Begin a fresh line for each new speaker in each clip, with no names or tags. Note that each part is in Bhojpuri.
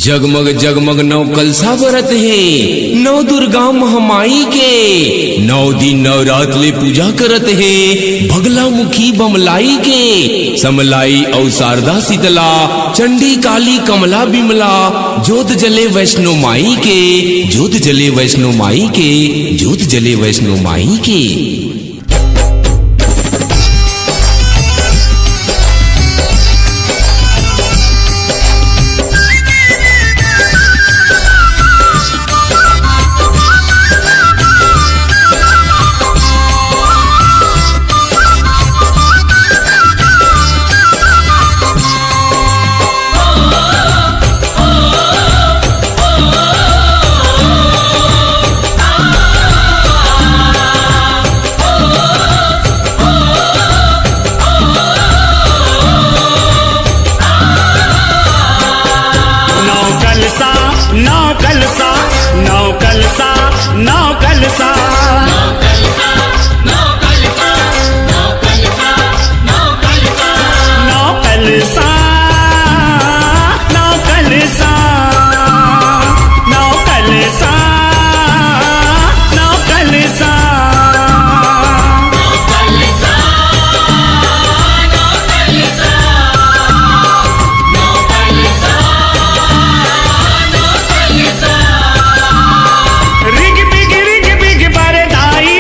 जगमग जगमग नौ कलसा व्रत है, नौ दुर्गा महामाई के 9 दिन नवरात ले पूजा करत है। भगला मुखी बमलाई के समलाई और शारदा शीतला चंडी काली कमला बिमला जोत जले वैष्णो माई के, जोत जले वैष्णो माई के, जोत जले वैष्णो माई के।
रिग बिग बारे दाई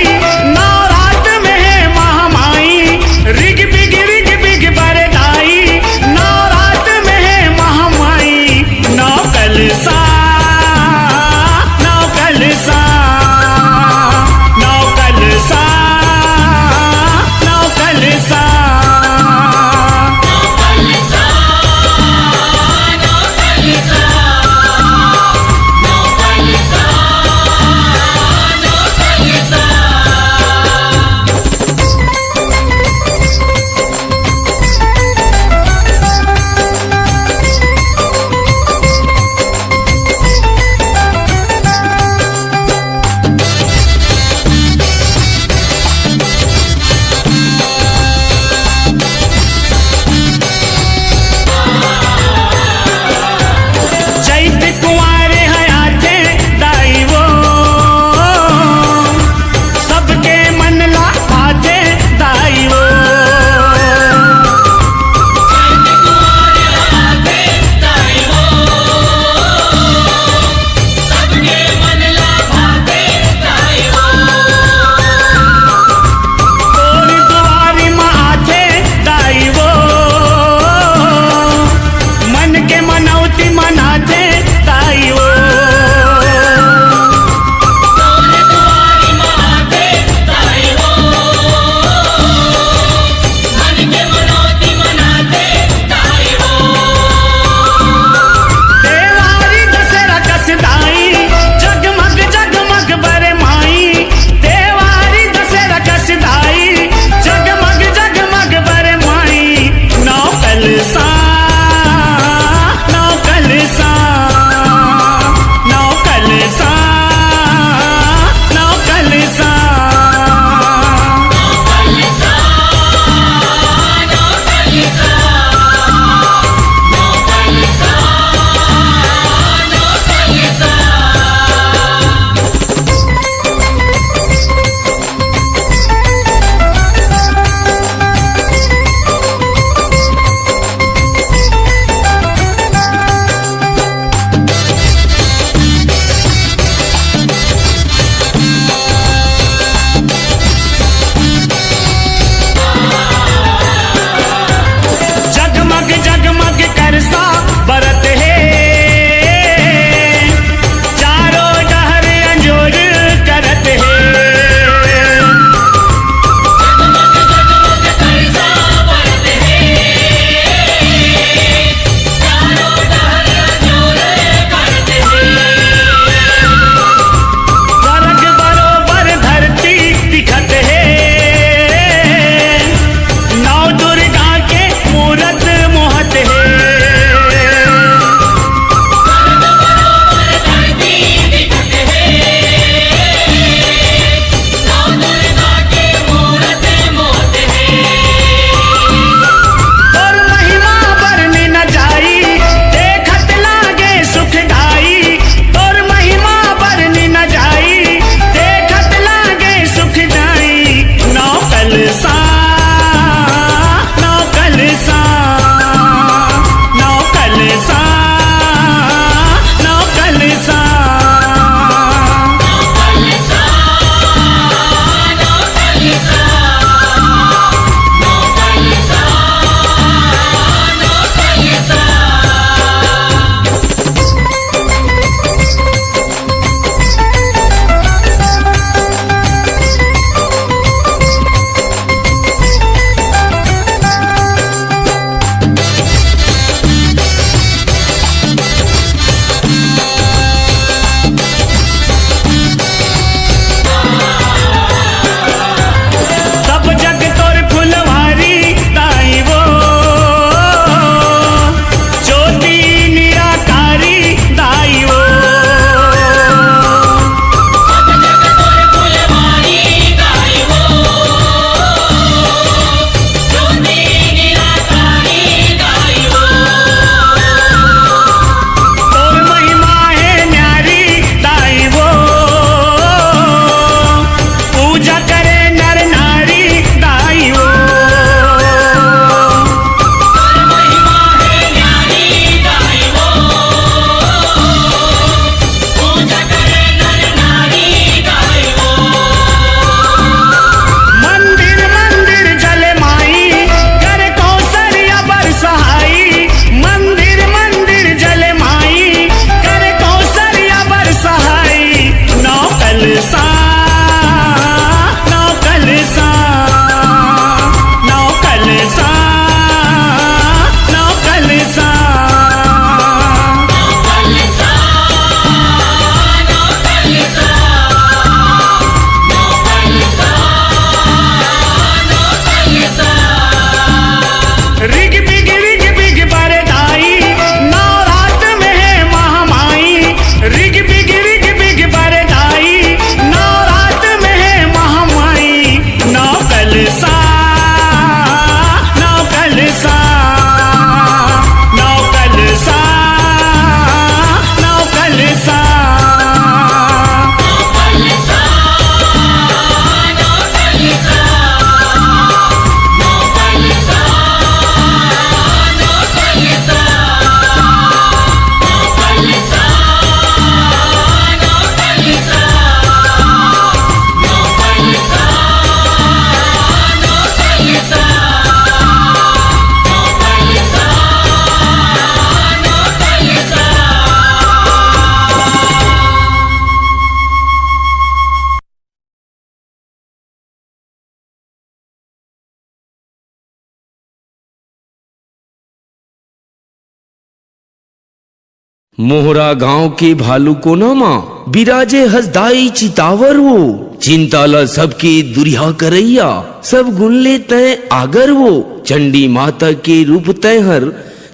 मोहरा गांव के भालू कोना माँ बिराजे हसदाई चितावर वो, चिंता ल सबके दुरिया करैया, सब गुण ले तय आगर वो। चंडी माता के रूप तय हर,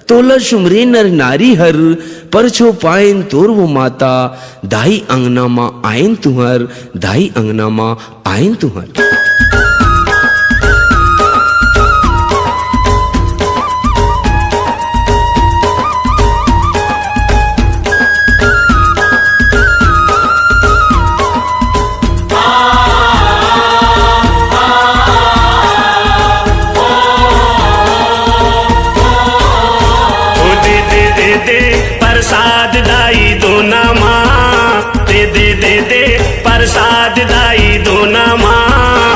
तोला सुमरे नर नारी हर, परछो पायन तोर वो माता, दाई अंगना माँ आयन तुहर, दाई अंगना माँ आयन तुहर।
प्रसाद दाई दोना माँ, दे दे दे दे प्रसाद दाई दोना माँ।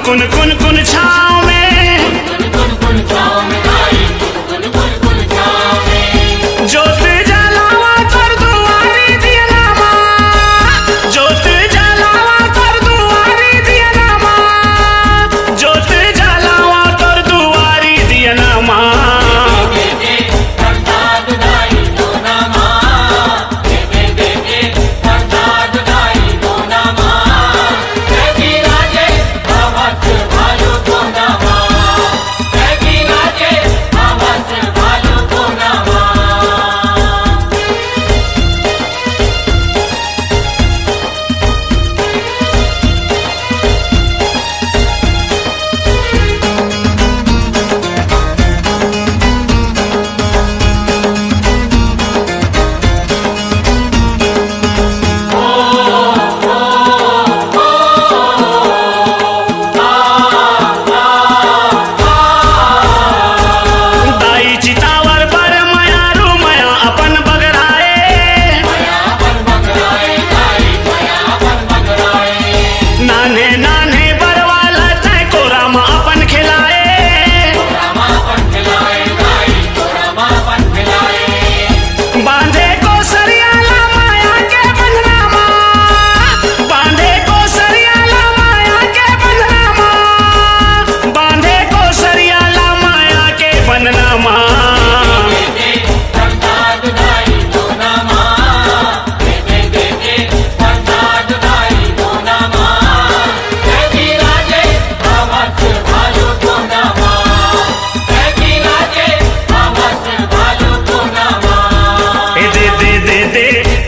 कुन कुन कुन छाँव में जोत जलावा कर दुआरी दिया नामा, जोत जलावा कर दुआरी दिया नामा, जोत जलावा कर दुआरी दिया नामा।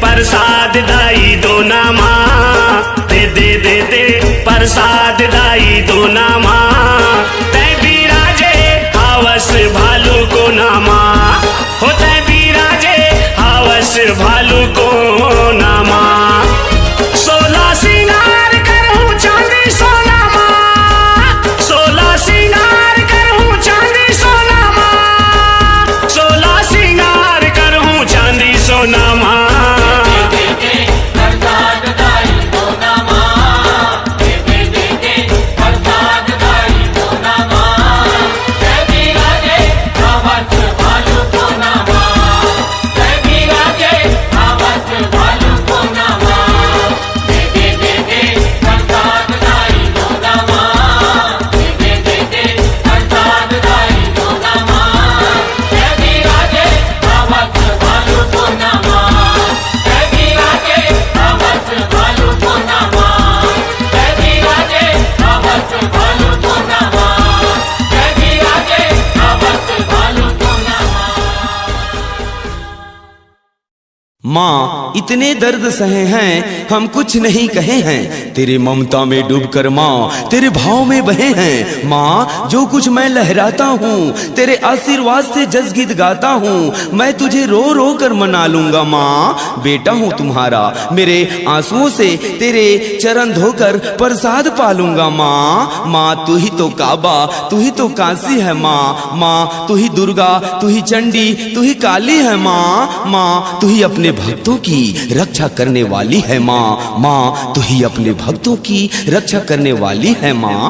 प्रसाद दाई दो नामा, दे दे दे दे प्रसाद दाई दो नामा, तै बिराजे हावस भालू को नामा, हो तै बिराजे हावस भालू को नामा। 16 सिंगार करहूँ चांदी सोनामा, 16 सिंगार करहूँ चांदी सोनामा, 16 सिंगार करहूँ चांदी सोनामा।
माँ इतने दर्द सहे हैं हम कुछ नहीं कहे हैं, तेरे ममता में डूबकर माँ तेरे भाव में बहे हैं। माँ जो कुछ मैं लहराता हूँ तेरे आशीर्वाद से जसगीत गाता हूँ, मैं तुझे रो रो कर मना लूंगा। माँ बेटा हूँ तुम्हारा, मेरे आंसुओं से तेरे चरण धोकर प्रसाद पालूंगा। माँ माँ तू ही तो काबा, तू ही तो काशी है। माँ तू ही दुर्गा, तू ही चंडी, तू ही काली है। माँ तू ही अपने भक्तों की रक्षा करने वाली है। माँ तू ही अपने भक्तों की रक्षा करने वाली है। माँ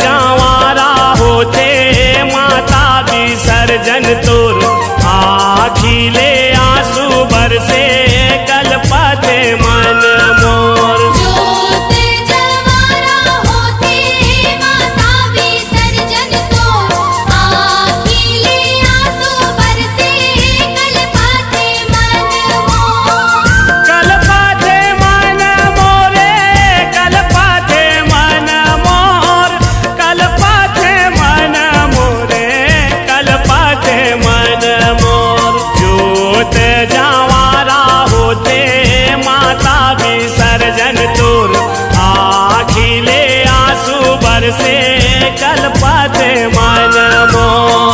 जावारा होते माता विसर्जन तोर, आखिले आंसू बरसे कलपते मन मोर।
जोत जवारा होते माता विसर्जन तोर, आखिले आंसू बरसे कलपते मन मोर।
कलपते मन मोरे, कलपते मन मोर, कलपते मन मोरे, कलपते मन मोर। जोत जवारा होते माता विसर्जन तोर, आखिले आंसू बरसे कलपते मन मोर।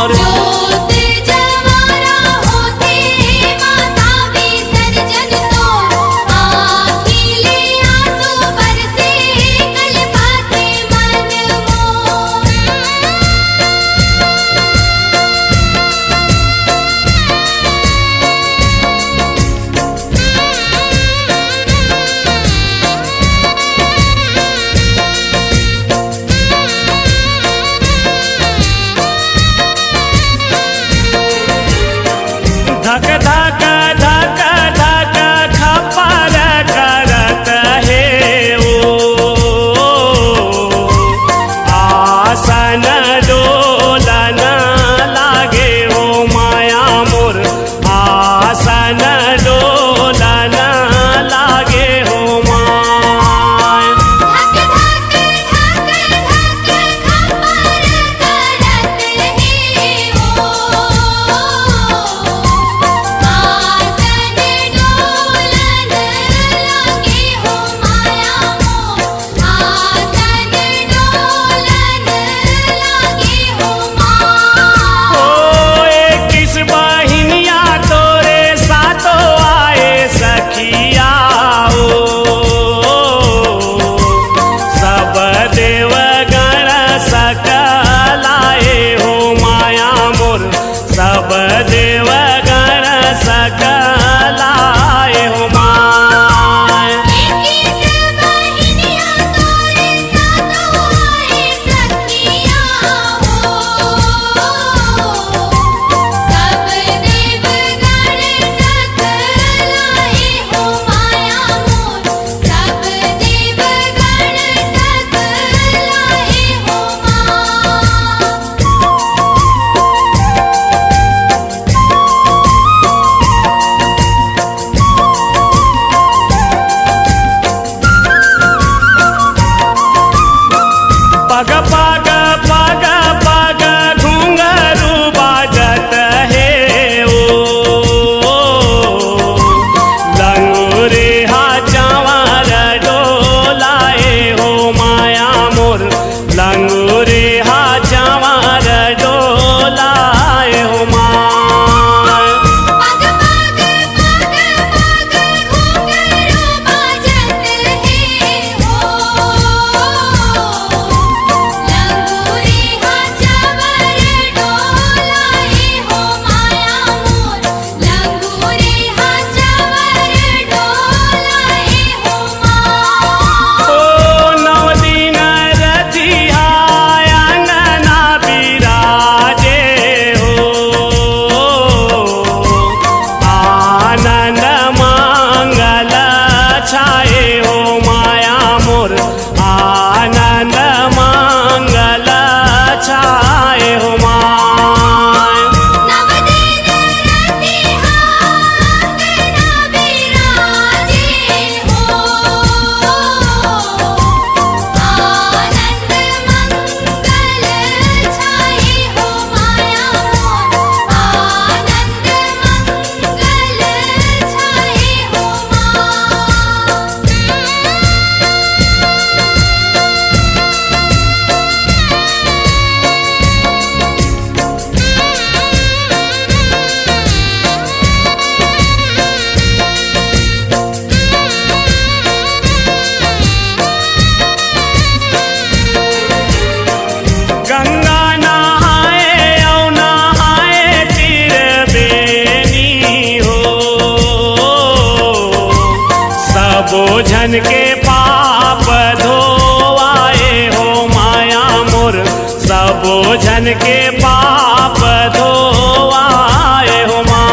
झन के पाप धोवाए हो माया मोर, सबो झन के पाप धोवाए हो माँ।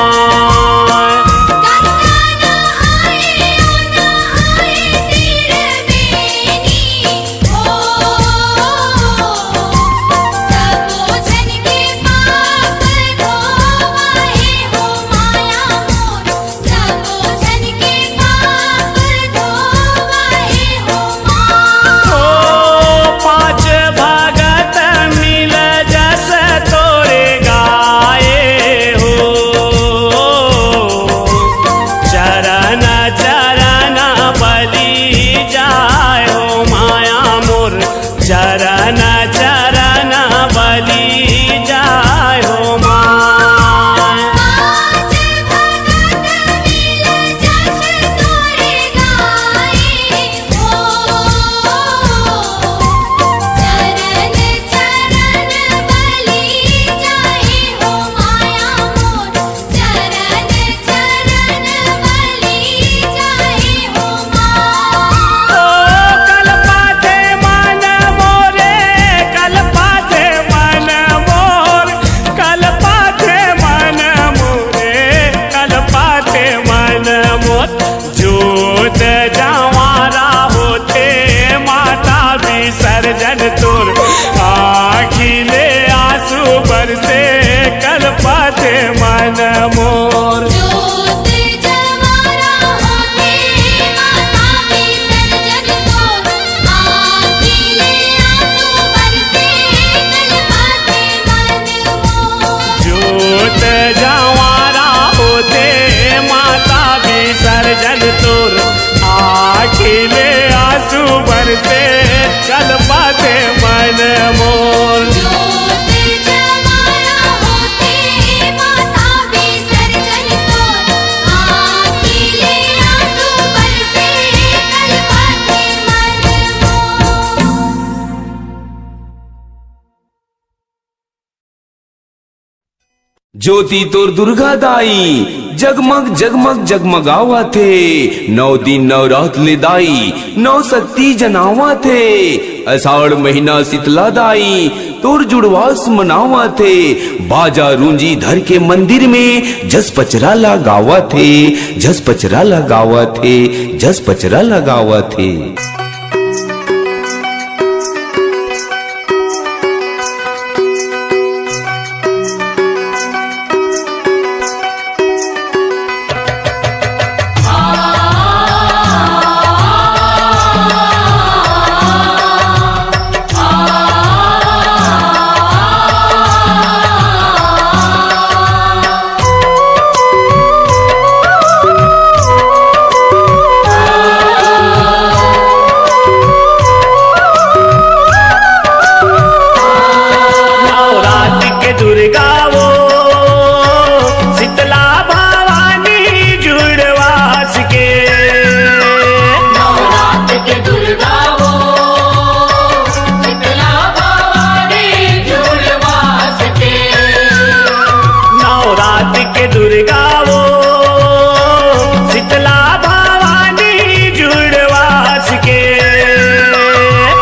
चरण चरण बलि जाय हो माँ।
पाँच भगत मिल जस तोरे गाए हो, चरण चरण बलि जाए हो माया मोर, चरण चरण बलि जाए हो माँ।
कलपाते मन मोरे, कलपाते मन मोर, कलपाते मन मोरे, कलपाते मन मोर। जोत जवारा होते माता विसर्जन तोर, आखिले आंसू बरसे कलपाते मन मोर।
जोत जवारा होते माता विसर्जन तोर, आखिले आंसू बरसे कलपाते मन मोर।
जोत जवारा होते माता विसर्जन तोर, आखिले आंसू बरसे कलपाते मन मोर।
जोत जवारा होते माता विसर्जन तोर, आखिले आंसू बरसे कलपाते मन मोर।
ज्योति तोर दुर्गा दाई जगमग जगमग जगमगावा थे, 9 दिन 9 रात ले दाई 9 शक्ति जनावा थे। अषाढ़ महीना शीतला दाई तोर जुड़वास मनावा थे, बाजा रूंजी धर के मंदिर में जस पचरा लगावा थे, जस पचरा लगावा थे, जस पचरा लगावा थे।
नवरात्रि के दुर्गा वो शीतला भवानी जुड़वास के,
नवरात्र के दुर्गा वो शीतला भवानी जुड़वास के।
नवरात्रि के दुर्गा वो शीतला भवानी जुड़वास के।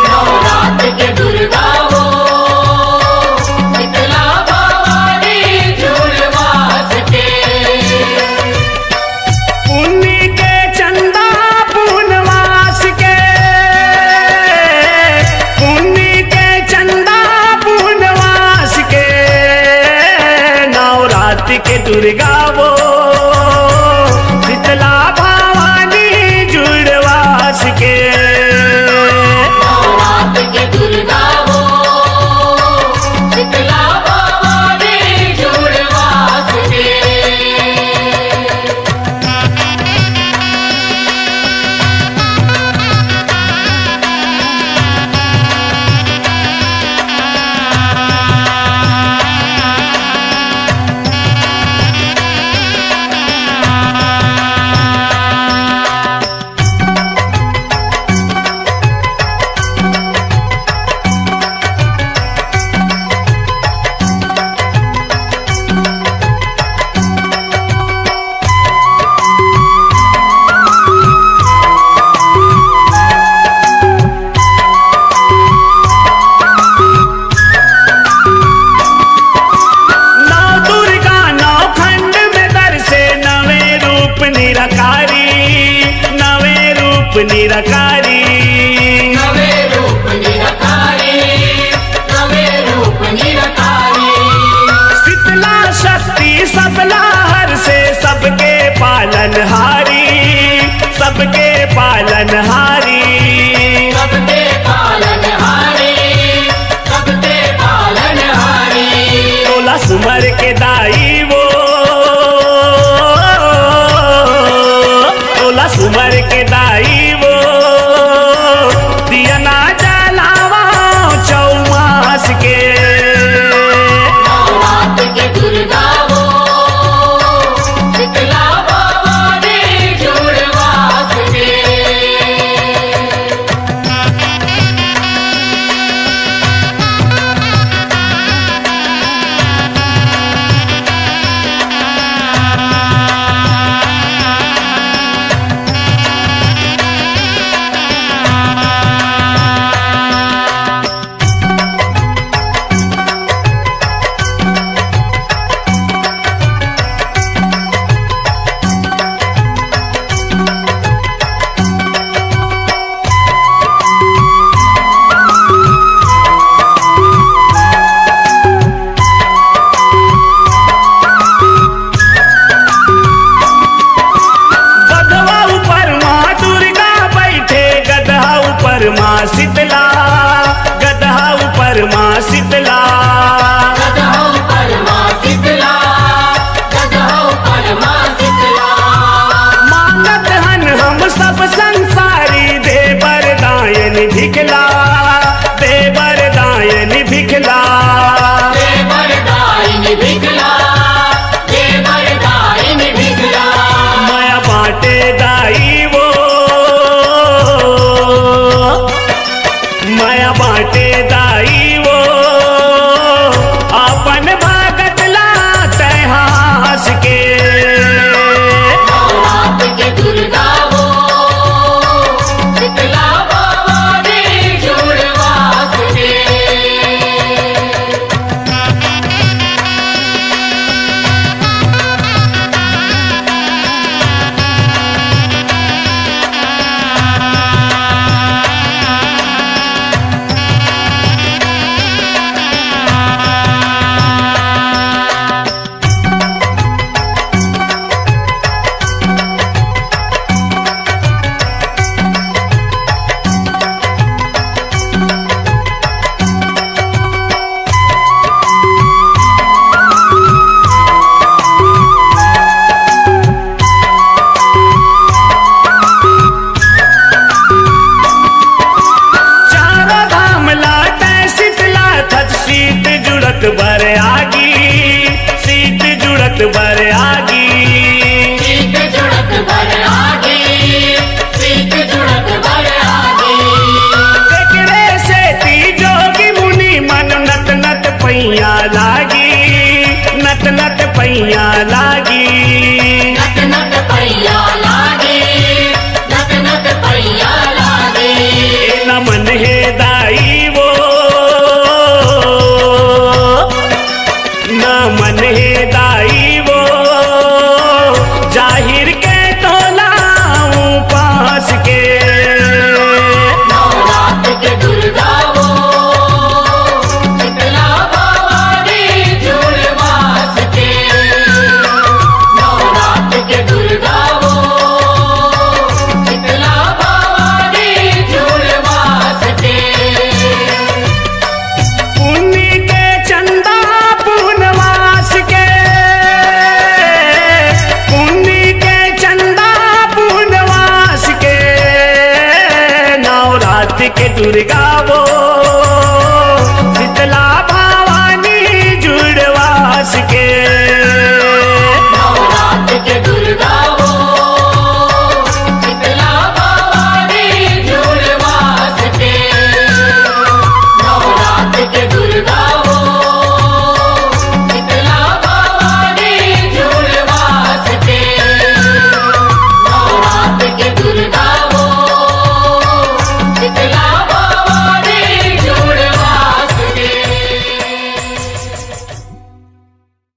नवरात्र के दुर्गा वो शीतला भवानी जुड़वास के।
पुण्य के चंदा पूर्णवास के, पुण्य के चंदा पूर्णवास के। नवरात्रि के दुर्गा वो शीतला भवानी जुड़वास के।
नवरात्र के दुर्गा वो शीतला भवानी जुड़वास के।
महिमा शक्ति सबला हर से सबके पालनहारी, सबके पालनहारी।
सबके पालनहारी, सबके पालनहारी।
16 सुमर के दाई वो, 16 सुमर के दाई वो, दिया ना जलावा चौमास के।
नवरात के दुर्गा वो, शीतला भवानी जुड़वास के।
गधवा ऊपर माँ दुर्गा बैठे, गधा ऊपर माँ शीतला, गधा ऊपर माँ शीतला।
गदहो परमा शीतला, गदहो परमा शीतला।
मांगत हन हम सब संसारी, दे वरदायन भिखला, दे वरदायन भिखला।
देवरदायिनी भिखला, देवरदायिनी भिखला।
माया बाटे दाई वो, माया बाटे दाई वो, अपन भगत ला तैहास के।
नवरात के दुर्गा वो, शीतला भवानी जुड़वास के।
चारों धाम लाटे शीतला थत, शीत जुड़त बर आगी, शीत जुड़त बर आगी।
सीत जुड़त बर आगे, सीत जुड़त बर आगे।
एकरे से ती जोगी मुनि मन नत नत पैया लागी, नत नत पैया लागी।
नत नत पैया लागे, नत नत पैया लागे।
ए नमन हे दाई वो, नमन हे दाई वो,